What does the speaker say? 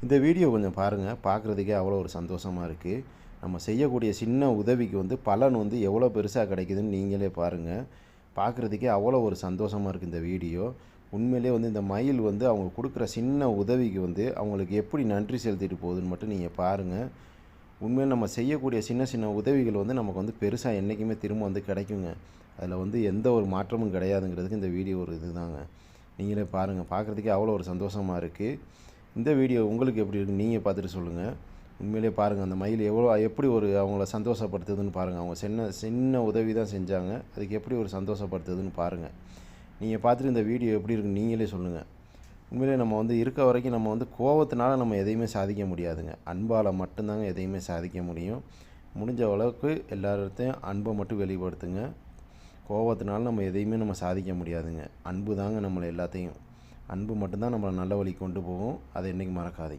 இந்த வீடியோ கொஞ்சம் பாருங்கள். பார்க்குறதுக்கே அவ்வளோ ஒரு சந்தோஷமாக இருக்குது. நம்ம செய்யக்கூடிய சின்ன உதவிக்கு வந்து பலன் வந்து எவ்வளோ பெருசாக கிடைக்குதுன்னு நீங்களே பாருங்கள். பார்க்குறதுக்கே அவ்வளோ ஒரு சந்தோஷமாக இருக்குது இந்த வீடியோ. உண்மையிலே வந்து இந்த மயில் வந்து அவங்க கொடுக்குற சின்ன உதவிக்கு வந்து அவங்களுக்கு எப்படி நன்றி செலுத்திட்டு போகுதுன்னு மட்டும் நீங்கள் பாருங்கள். உண்மையிலே நம்ம செய்யக்கூடிய சின்ன சின்ன உதவிகள் வந்து நமக்கு வந்து பெருசாக என்றைக்குமே திரும்ப வந்து கிடைக்குங்க. அதில் வந்து எந்த ஒரு மாற்றமும் கிடையாதுங்கிறதுக்கு இந்த வீடியோ ஒரு இதுதாங்க. நீங்களே பாருங்கள். பார்க்குறதுக்கே அவ்வளோ ஒரு சந்தோஷமாக இருக்குது. இந்த வீடியோ உங்களுக்கு எப்படி இருக்குன்னு நீங்கள் பார்த்துட்டு சொல்லுங்கள். உண்மையிலேயே பாருங்கள், அந்த மயில் எப்படி ஒரு அவங்கள சந்தோஷப்படுத்துதுன்னு பாருங்கள். அவங்க சின்ன சின்ன உதவி தான் செஞ்சாங்க. அதுக்கு எப்படி ஒரு சந்தோஷப்படுத்துதுன்னு பாருங்கள். நீங்கள் பார்த்துட்டு இந்த வீடியோ எப்படி இருக்குன்னு நீங்களே சொல்லுங்கள். உண்மையிலே நம்ம வந்து இருக்க வரைக்கும் நம்ம வந்து கோவத்தினால நம்ம எதையுமே சாதிக்க முடியாதுங்க. அன்பால் மட்டும்தாங்க எதையுமே சாதிக்க முடியும். முடிஞ்ச அளவுக்கு எல்லார்கிட்டையும் அன்பை மட்டும் வெளிப்படுத்துங்க. கோவத்தினால நம்ம எதையுமே நம்ம சாதிக்க முடியாதுங்க. அன்பு தாங்க நம்மளை எல்லாத்தையும். அன்பு மட்டும்தான் நம்மளை நல்ல வழிக்கு கொண்டு போகும். அதை என்றைக்கும் மறக்காதீங்க.